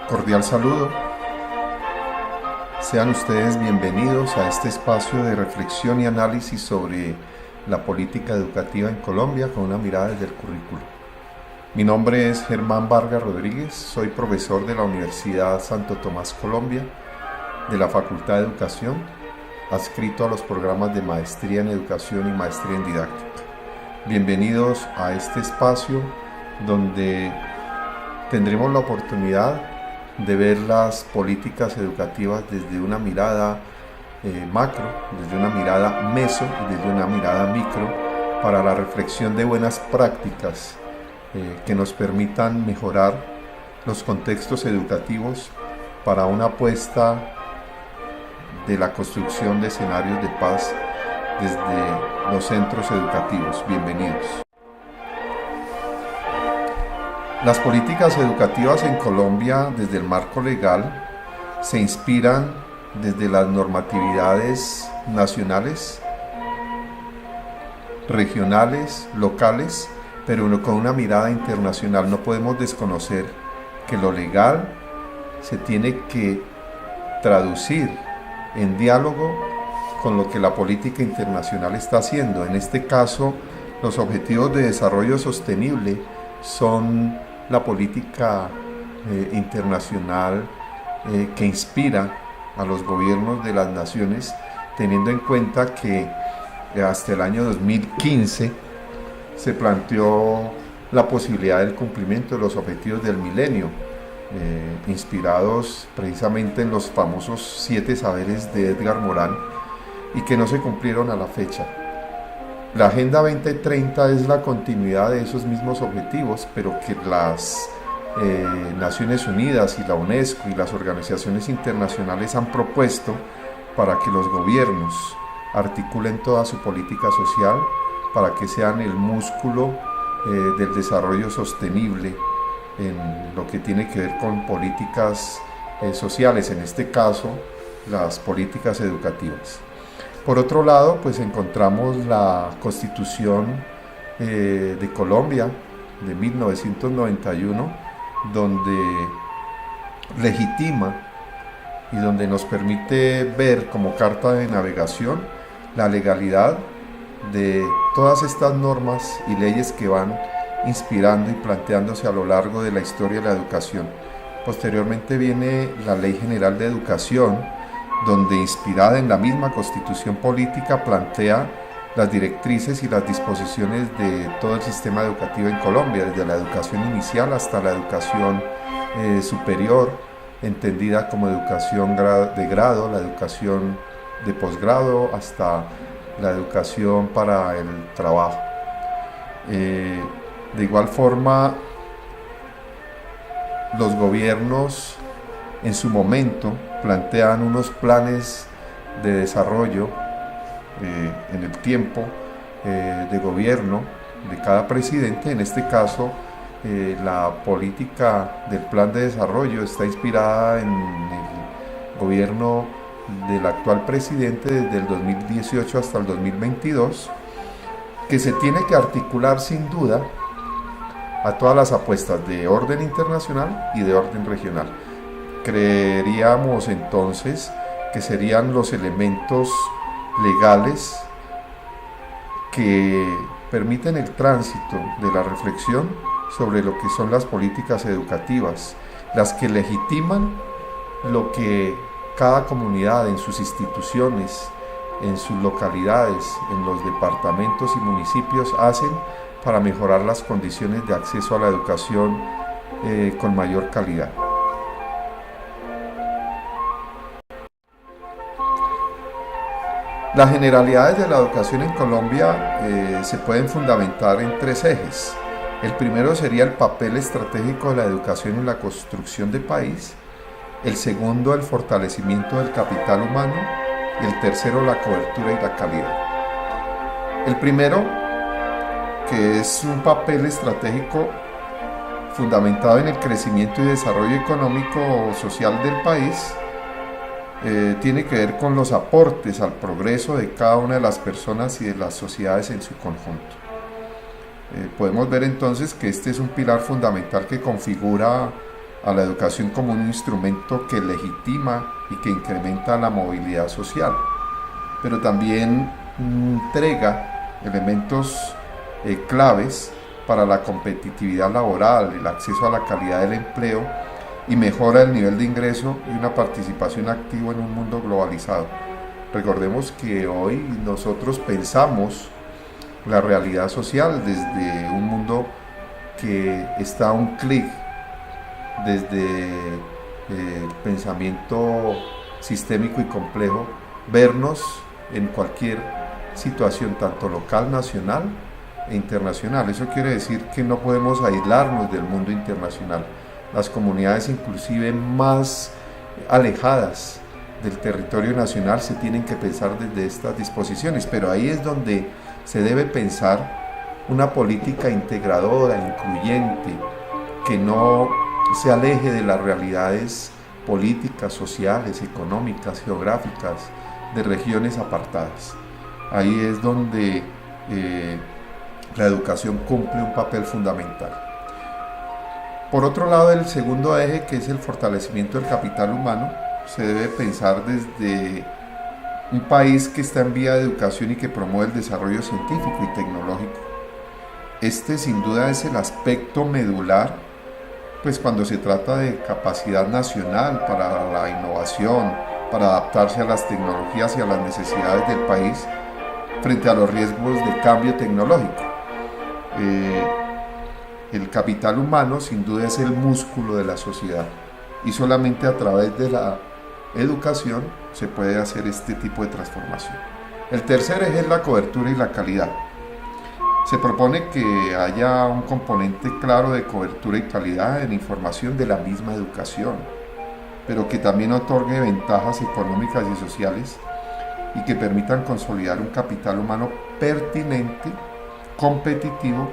Cordial saludo. Sean ustedes bienvenidos a este espacio de reflexión y análisis sobre la política educativa en Colombia con una mirada desde el currículo. Mi nombre es Germán Vargas Rodríguez, soy profesor de la Universidad Santo Tomás Colombia, de la Facultad de Educación, adscrito a los programas de Maestría en Educación y Maestría en Didáctica. Bienvenidos a este espacio donde tendremos la oportunidad de ver las políticas educativas desde una mirada macro, desde una mirada meso y desde una mirada micro, para la reflexión de buenas prácticas que nos permitan mejorar los contextos educativos para una apuesta de la construcción de escenarios de paz desde los centros educativos. Bienvenidos. Las políticas educativas en Colombia desde el marco legal se inspiran desde las normatividades nacionales, regionales, locales, pero con una mirada internacional. No podemos desconocer que lo legal se tiene que traducir en diálogo con lo que la política internacional está haciendo. En este caso, los objetivos de desarrollo sostenible son la política internacional que inspira a los gobiernos de las naciones, teniendo en cuenta que hasta el año 2015 se planteó la posibilidad del cumplimiento de los objetivos del milenio, inspirados precisamente en los famosos 7 saberes de Edgar Morin, y que no se cumplieron a la fecha. La Agenda 2030 es la continuidad de esos mismos objetivos, pero que las Naciones Unidas y la UNESCO y las organizaciones internacionales han propuesto para que los gobiernos articulen toda su política social, para que sean el músculo del desarrollo sostenible en lo que tiene que ver con políticas sociales, en este caso las políticas educativas. Por otro lado, pues encontramos la Constitución de Colombia de 1991, donde legitima y donde nos permite ver como carta de navegación la legalidad de todas estas normas y leyes que van inspirando y planteándose a lo largo de la historia de la educación. Posteriormente viene la Ley General de Educación, donde, inspirada en la misma constitución política, plantea las directrices y las disposiciones de todo el sistema educativo en Colombia, desde la educación inicial hasta la educación superior, entendida como educación de grado, la educación de posgrado, hasta la educación para el trabajo. De igual forma, los gobiernos en su momento plantean unos planes de desarrollo en el tiempo de gobierno de cada presidente. En este caso, la política del plan de desarrollo está inspirada en el gobierno del actual presidente desde el 2018 hasta el 2022, que se tiene que articular sin duda a todas las apuestas de orden internacional y de orden regional. Creeríamos entonces que serían los elementos legales que permiten el tránsito de la reflexión sobre lo que son las políticas educativas, las que legitiman lo que cada comunidad en sus instituciones, en sus localidades, en los departamentos y municipios hacen para mejorar las condiciones de acceso a la educación con mayor calidad. Las generalidades de la educación en Colombia se pueden fundamentar en 3 ejes. El primero sería el papel estratégico de la educación en la construcción de país, el segundo el fortalecimiento del capital humano y el tercero la cobertura y la calidad. El primero, que es un papel estratégico fundamentado en el crecimiento y desarrollo económico o social del país, tiene que ver con los aportes al progreso de cada una de las personas y de las sociedades en su conjunto. Podemos ver entonces que este es un pilar fundamental que configura a la educación como un instrumento que legitima y que incrementa la movilidad social, pero también entrega elementos claves para la competitividad laboral, el acceso a la calidad del empleo y mejora el nivel de ingreso y una participación activa en un mundo globalizado. Recordemos que hoy nosotros pensamos la realidad social desde un mundo que está a un clic, desde el pensamiento sistémico y complejo, vernos en cualquier situación, tanto local, nacional e internacional. Eso quiere decir que no podemos aislarnos del mundo internacional. Las comunidades inclusive más alejadas del territorio nacional se tienen que pensar desde estas disposiciones, pero ahí es donde se debe pensar una política integradora, incluyente, que no se aleje de las realidades políticas, sociales, económicas, geográficas de regiones apartadas. Ahí es donde la educación cumple un papel fundamental. Por otro lado, el segundo eje, que es el fortalecimiento del capital humano, se debe pensar desde un país que está en vía de educación y que promueve el desarrollo científico y tecnológico. Este sin duda es el aspecto medular, pues cuando se trata de capacidad nacional para la innovación, para adaptarse a las tecnologías y a las necesidades del país frente a los riesgos de cambio tecnológico. El capital humano sin duda es el músculo de la sociedad y solamente a través de la educación se puede hacer este tipo de transformación. El tercer eje es la cobertura y la calidad. Se propone que haya un componente claro de cobertura y calidad en información de la misma educación, pero que también otorgue ventajas económicas y sociales y que permitan consolidar un capital humano pertinente, competitivo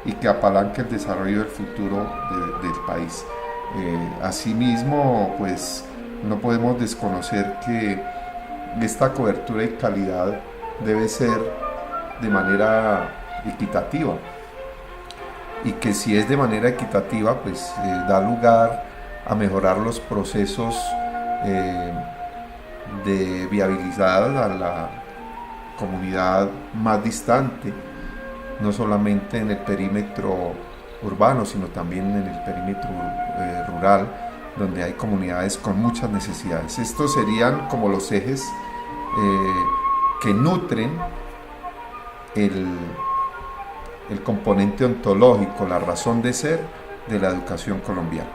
y que apalanque el desarrollo del futuro del país. Asimismo, pues no podemos desconocer que esta cobertura y calidad debe ser de manera equitativa y que si es de manera equitativa, pues da lugar a mejorar los procesos de viabilidad a la comunidad más distante, no solamente en el perímetro urbano, sino también en el perímetro rural, donde hay comunidades con muchas necesidades. Estos serían como los ejes que nutren el componente ontológico, la razón de ser de la educación colombiana.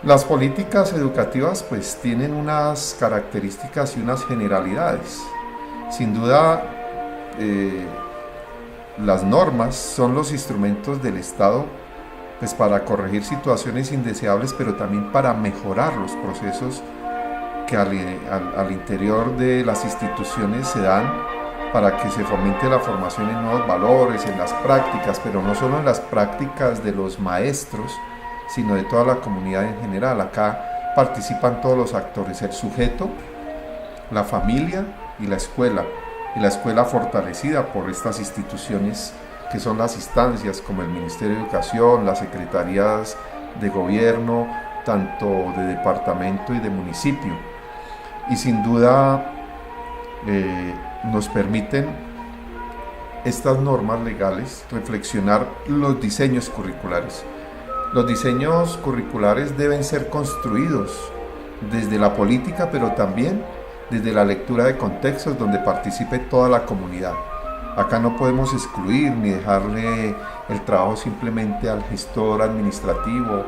Las políticas educativas pues tienen unas características y unas generalidades. Sin duda, las normas son los instrumentos del Estado pues para corregir situaciones indeseables, pero también para mejorar los procesos que al interior de las instituciones se dan para que se fomente la formación en nuevos valores, en las prácticas, pero no solo en las prácticas de los maestros, sino de toda la comunidad en general. Acá participan todos los actores, el sujeto, la familia y la escuela fortalecida por estas instituciones que son las instancias como el Ministerio de Educación, las secretarías de gobierno, tanto de departamento y de municipio. Y sin duda nos permiten estas normas legales reflexionar los diseños curriculares. Los diseños curriculares deben ser construidos desde la política, pero también desde la lectura de contextos donde participe toda la comunidad. Acá no podemos excluir ni dejarle el trabajo simplemente al gestor administrativo,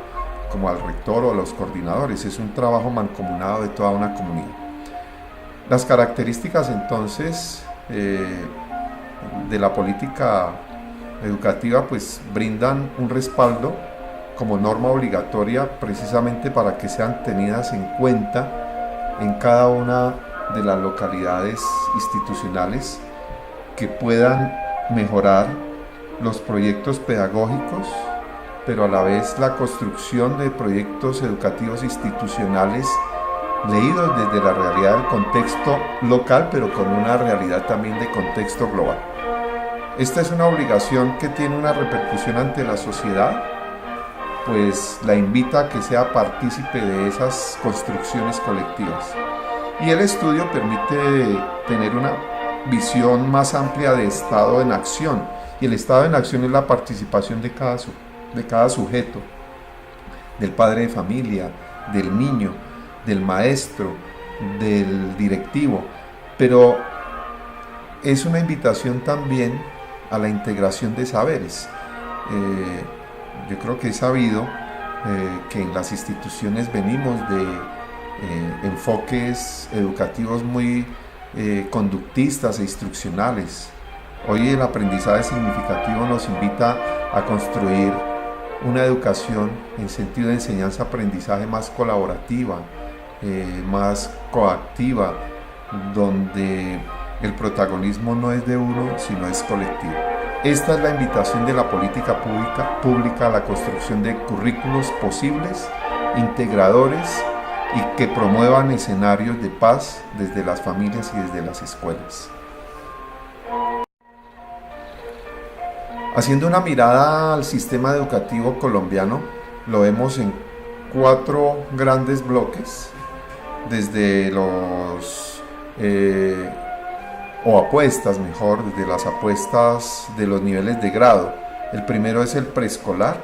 como al rector o a los coordinadores. Es un trabajo mancomunado de toda una comunidad. Las características entonces de la política educativa pues brindan un respaldo como norma obligatoria precisamente para que sean tenidas en cuenta en cada una de las localidades institucionales, que puedan mejorar los proyectos pedagógicos, pero a la vez la construcción de proyectos educativos institucionales leídos desde la realidad del contexto local, pero con una realidad también de contexto global. Esta es una obligación que tiene una repercusión ante la sociedad, pues la invita a que sea partícipe de esas construcciones colectivas. Y el estudio permite tener una visión más amplia de estado en acción. Y el estado en acción es la participación de cada sujeto, del padre de familia, del niño, del maestro, del directivo. Pero es una invitación también a la integración de saberes. Yo creo que es sabido que en las instituciones venimos de enfoques educativos muy conductistas e instruccionales. Hoy el aprendizaje significativo nos invita a construir una educación en sentido de enseñanza-aprendizaje más colaborativa, más coactiva, donde el protagonismo no es de uno, sino es colectivo. Esta es la invitación de la política pública a la construcción de currículos posibles, integradores y que promuevan escenarios de paz desde las familias y desde las escuelas. Haciendo una mirada al sistema educativo colombiano, lo vemos en 4 grandes bloques, desde apuestas, desde las apuestas de los niveles de grado. El primero es el preescolar,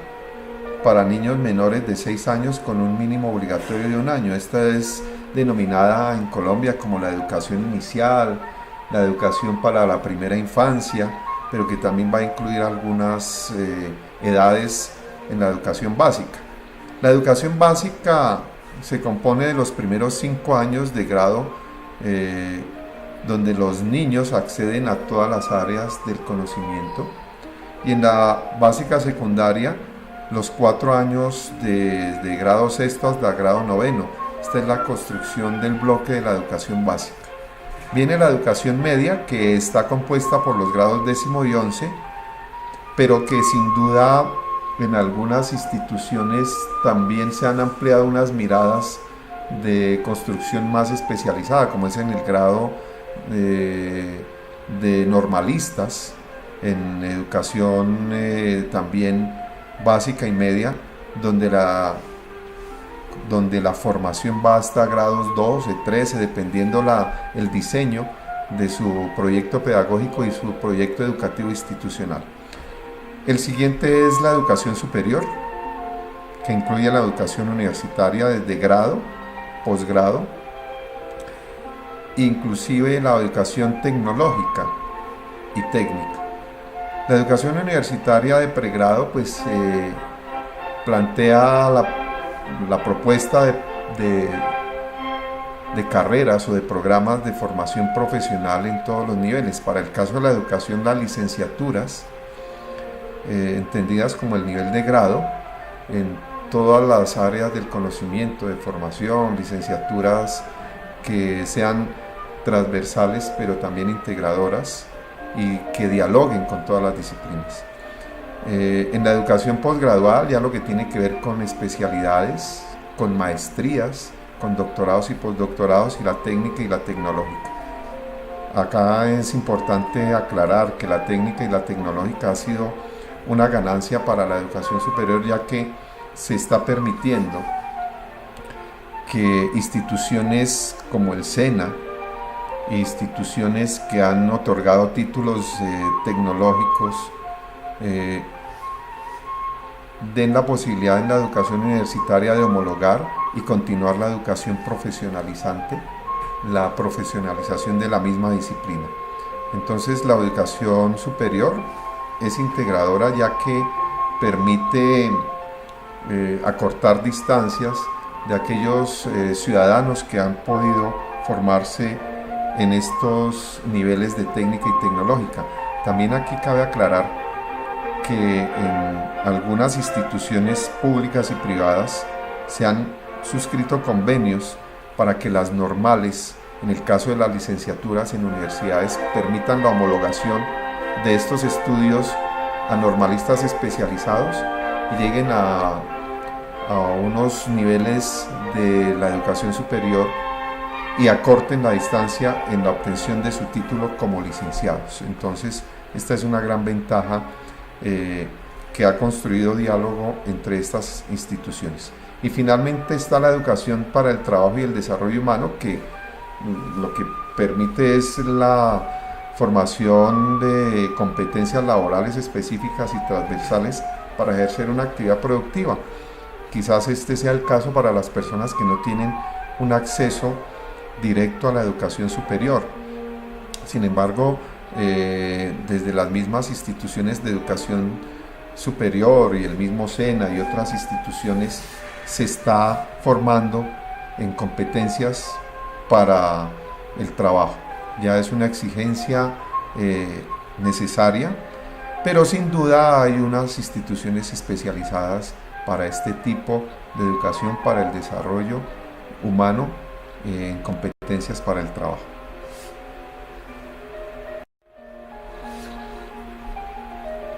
para niños menores de 6 años con un mínimo obligatorio de 1 año. Esta es denominada en Colombia como la educación inicial, la educación para la primera infancia, pero que también va a incluir algunas edades en la educación básica. La educación básica se compone de los primeros 5 años de grado, donde los niños acceden a todas las áreas del conocimiento, y en la básica secundaria los 4 años de grado sexto hasta grado noveno. Esta es la construcción del bloque de la educación básica. Viene la educación media, que está compuesta por los grados 10º y 11, pero que sin duda en algunas instituciones también se han ampliado unas miradas de construcción más especializada, como es en el grado de normalistas, en educación también básica y media, donde la formación va hasta grados 12, 13, dependiendo el diseño de su proyecto pedagógico y su proyecto educativo institucional. El siguiente es la educación superior, que incluye la educación universitaria desde grado, posgrado, inclusive la educación tecnológica y técnica. La educación universitaria de pregrado plantea la propuesta de carreras o de programas de formación profesional en todos los niveles. Para el caso de la educación, las licenciaturas, entendidas como el nivel de grado, en todas las áreas del conocimiento, de formación, licenciaturas que sean transversales pero también integradoras y que dialoguen con todas las disciplinas. En la educación posgradual, ya lo que tiene que ver con especialidades, con maestrías, con doctorados y postdoctorados, y la técnica y la tecnológica. Acá es importante aclarar que la técnica y la tecnológica ha sido una ganancia para la educación superior, ya que se está permitiendo que instituciones como el SENA, instituciones que han otorgado títulos tecnológicos, den la posibilidad en la educación universitaria de homologar y continuar la educación profesionalizante, la profesionalización de la misma disciplina. Entonces la educación superior es integradora, ya que permite acortar distancias de aquellos ciudadanos que han podido formarse en estos niveles de técnica y tecnológica. También aquí cabe aclarar que en algunas instituciones públicas y privadas se han suscrito convenios para que las normales, en el caso de las licenciaturas en universidades, permitan la homologación de estos estudios a normalistas especializados y lleguen a unos niveles de la educación superior y acorten la distancia en la obtención de su título como licenciados. Entonces, Esta es una gran ventaja que ha construido diálogo entre estas instituciones. Y finalmente está la educación para el trabajo y el desarrollo humano, que lo que permite es la formación de competencias laborales específicas y transversales para ejercer una actividad productiva. Quizás este sea el caso para las personas que no tienen un acceso directo a la educación superior. Sin embargo, desde las mismas instituciones de educación superior y el mismo SENA y otras instituciones se está formando en competencias para el trabajo. Ya es una exigencia necesaria, pero sin duda hay unas instituciones especializadas para este tipo de educación para el desarrollo humano en competencias para el trabajo.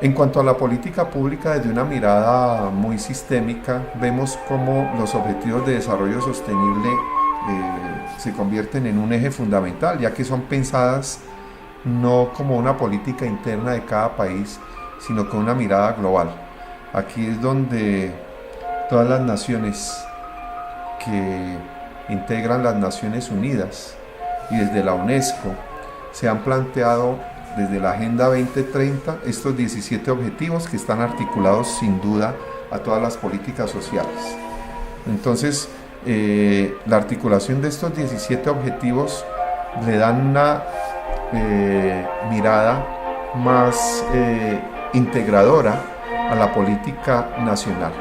En cuanto a la política pública, desde una mirada muy sistémica, vemos cómo los objetivos de desarrollo sostenible se convierten en un eje fundamental, ya que son pensadas no como una política interna de cada país, sino con una mirada global. Aquí es donde todas las naciones que integran las Naciones Unidas y desde la UNESCO se han planteado desde la Agenda 2030 estos 17 objetivos que están articulados sin duda a todas las políticas sociales. Entonces, la articulación de estos 17 objetivos le dan una mirada más integradora a la política nacional.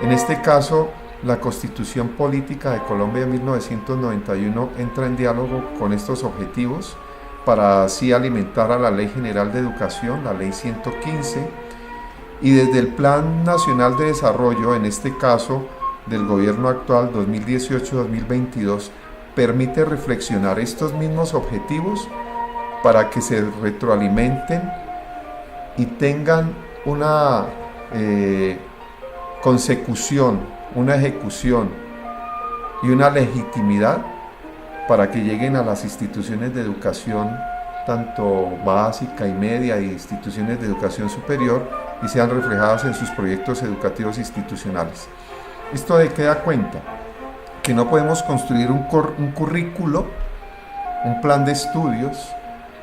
En este caso, la Constitución Política de Colombia de 1991 entra en diálogo con estos objetivos para así alimentar a la Ley General de Educación, la Ley 115, y desde el Plan Nacional de Desarrollo, en este caso del gobierno actual 2018-2022, permite reflexionar estos mismos objetivos para que se retroalimenten y tengan una consecución, una ejecución y una legitimidad para que lleguen a las instituciones de educación, tanto básica y media, y instituciones de educación superior, y sean reflejadas en sus proyectos educativos institucionales. Esto de qué da cuenta, que no podemos construir un currículo, un plan de estudios,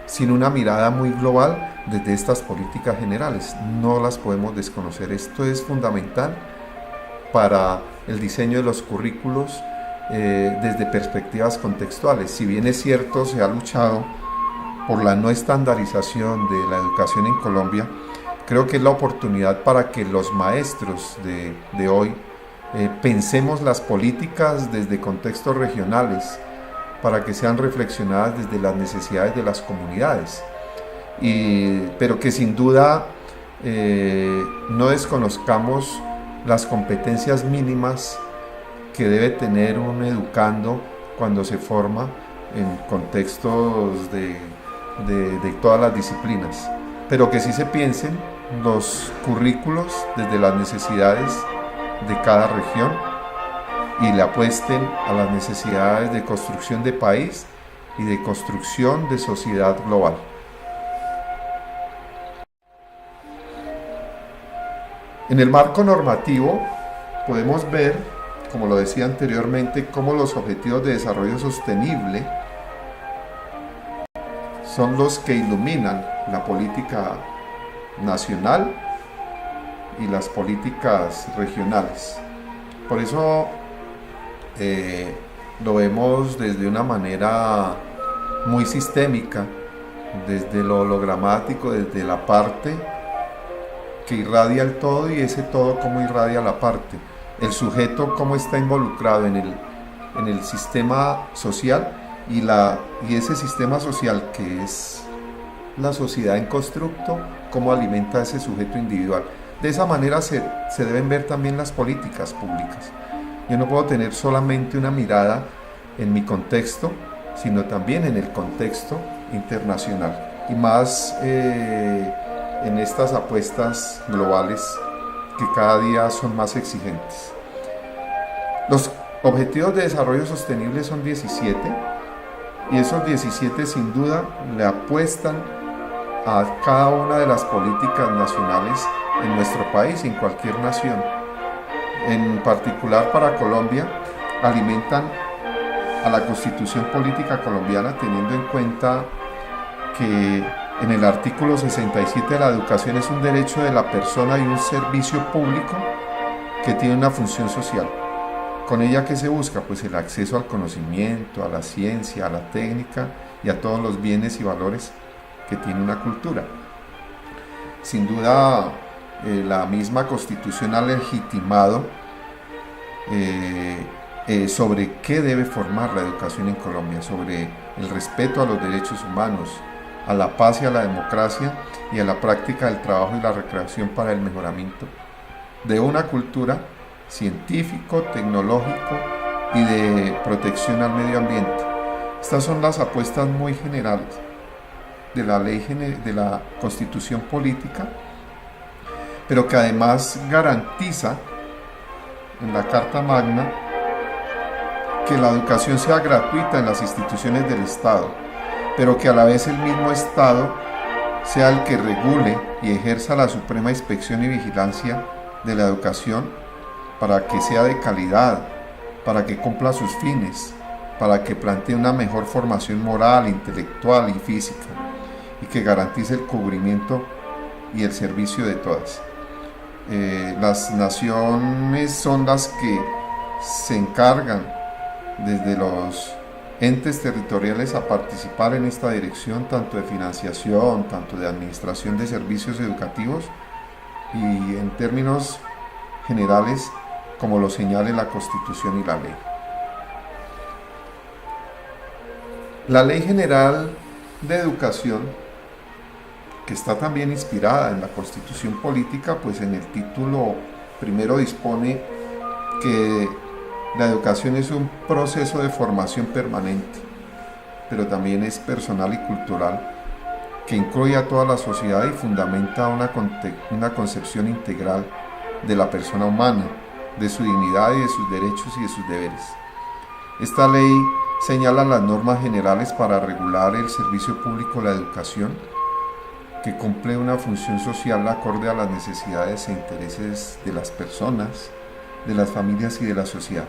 sin una mirada muy global desde estas políticas generales. No las podemos desconocer. Esto es fundamental para el diseño de los currículos desde perspectivas contextuales. Si bien es cierto, se ha luchado por la no estandarización de la educación en Colombia, creo que es la oportunidad para que los maestros de hoy pensemos las políticas desde contextos regionales, para que sean reflexionadas desde las necesidades de las comunidades, pero que sin duda no desconozcamos las competencias mínimas que debe tener un educando cuando se forma en contextos de todas las disciplinas, pero que sí se piensen los currículos desde las necesidades de cada región y le apuesten a las necesidades de construcción de país y de construcción de sociedad global. En el marco normativo podemos ver, como lo decía anteriormente, cómo los objetivos de desarrollo sostenible son los que iluminan la política nacional y las políticas regionales. Por eso lo vemos desde una manera muy sistémica, desde lo hologramático, desde la parte que irradia el todo y ese todo cómo irradia la parte. El sujeto cómo está involucrado en el sistema social y ese sistema social que es la sociedad en constructo, cómo alimenta a ese sujeto individual. De esa manera se deben ver también las políticas públicas. Yo no puedo tener solamente una mirada en mi contexto, sino también en el contexto internacional. Y más en estas apuestas globales que cada día son más exigentes. Los objetivos de desarrollo sostenible son 17, y esos 17 sin duda le apuestan a cada una de las políticas nacionales en nuestro país y en cualquier nación. En particular para Colombia, alimentan a la Constitución Política Colombiana, teniendo en cuenta que en el artículo 67 la educación es un derecho de la persona y un servicio público que tiene una función social. Con ella, ¿qué se busca? Pues el acceso al conocimiento, a la ciencia, a la técnica y a todos los bienes y valores que tiene una cultura. Sin duda, la misma Constitución ha legitimado sobre qué debe formar la educación en Colombia, sobre el respeto a los derechos humanos, a la paz y a la democracia y a la práctica del trabajo y la recreación para el mejoramiento de una cultura científico, tecnológico y de protección al medio ambiente. Estas son las apuestas muy generales de la ley de la Constitución Política, pero que además garantiza en la Carta Magna que la educación sea gratuita en las instituciones del Estado, pero que a la vez el mismo Estado sea el que regule y ejerza la suprema inspección y vigilancia de la educación para que sea de calidad, para que cumpla sus fines, para que plantee una mejor formación moral, intelectual y física, y que garantice el cubrimiento y el servicio de todas. Las naciones son las que se encargan desde los entes territoriales a participar en esta dirección, tanto de financiación, tanto de administración de servicios educativos y en términos generales como lo señale la Constitución y la ley. La Ley General de Educación, que está también inspirada en la Constitución Política, pues en el título primero dispone que la educación es un proceso de formación permanente, pero también es personal y cultural, que incluye a toda la sociedad y fundamenta una concepción integral de la persona humana, de su dignidad y de sus derechos y de sus deberes. Esta ley señala las normas generales para regular el servicio público de la educación, que cumple una función social acorde a las necesidades e intereses de las personas, de las familias y de la sociedad.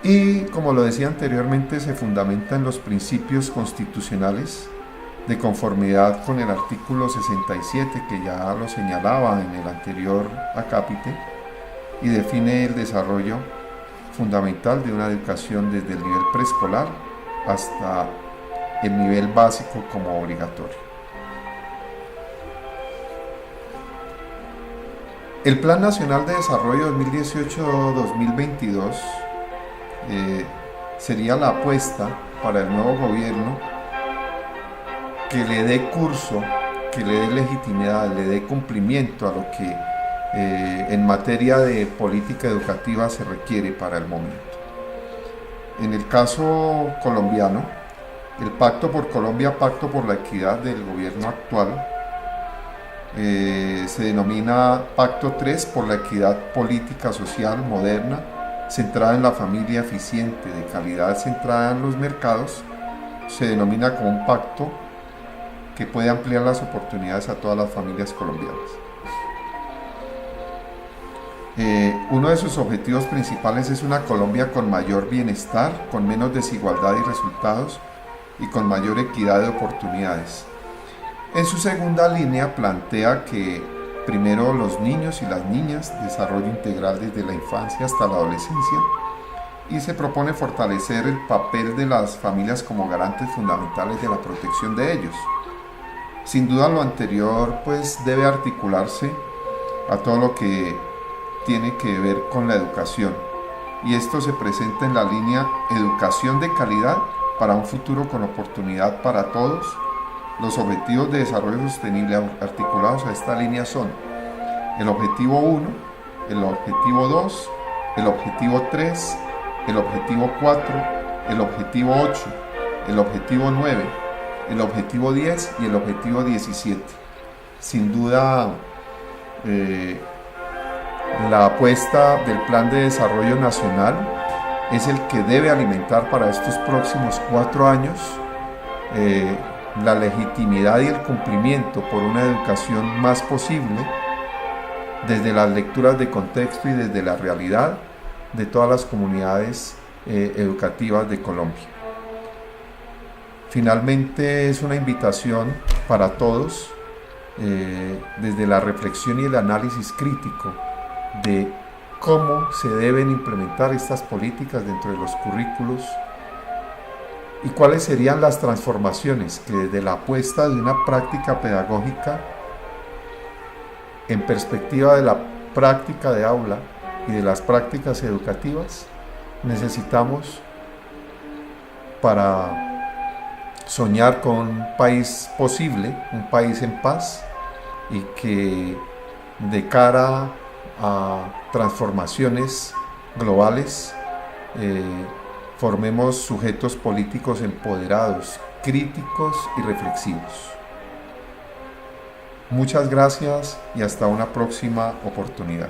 Y, como lo decía anteriormente, se fundamenta en los principios constitucionales de conformidad con el artículo 67, que ya lo señalaba en el anterior acápite, y define el desarrollo fundamental de una educación desde el nivel preescolar hasta el nivel básico como obligatorio. El Plan Nacional de Desarrollo 2018-2022 sería la apuesta para el nuevo gobierno que le dé curso, que le dé legitimidad, le dé cumplimiento a lo que en materia de política educativa se requiere para el momento. En el caso colombiano, el Pacto por Colombia, Pacto por la Equidad del gobierno actual, se denomina Pacto 3 por la equidad política social moderna, centrada en la familia, eficiente, de calidad, centrada en los mercados. Se denomina como un pacto que puede ampliar las oportunidades a todas las familias colombianas. Uno de sus objetivos principales es una Colombia con mayor bienestar, con menos desigualdad y resultados y con mayor equidad de oportunidades. En su segunda línea plantea que primero los niños y las niñas, desarrollo integral desde la infancia hasta la adolescencia, y se propone fortalecer el papel de las familias como garantes fundamentales de la protección de ellos. Sin duda lo anterior pues debe articularse a todo lo que tiene que ver con la educación, y esto se presenta en la línea educación de calidad para un futuro con oportunidad para todos. Los objetivos de desarrollo sostenible articulados a esta línea son el objetivo 1, el objetivo 2, el objetivo 3, el objetivo 4, el objetivo 8, el objetivo 9, el objetivo 10 y el objetivo 17. Sin duda, la apuesta del Plan de Desarrollo Nacional es el que debe alimentar para estos próximos 4 años la legitimidad y el cumplimiento por una educación más posible desde las lecturas de contexto y desde la realidad de todas las comunidades educativas de Colombia. Finalmente es una invitación para todos desde la reflexión y el análisis crítico de cómo se deben implementar estas políticas dentro de los currículos y cuáles serían las transformaciones que desde la apuesta de una práctica pedagógica en perspectiva de la práctica de aula y de las prácticas educativas necesitamos para soñar con un país posible, un país en paz y que de cara a transformaciones globales formemos sujetos políticos empoderados, críticos y reflexivos. Muchas gracias y hasta una próxima oportunidad.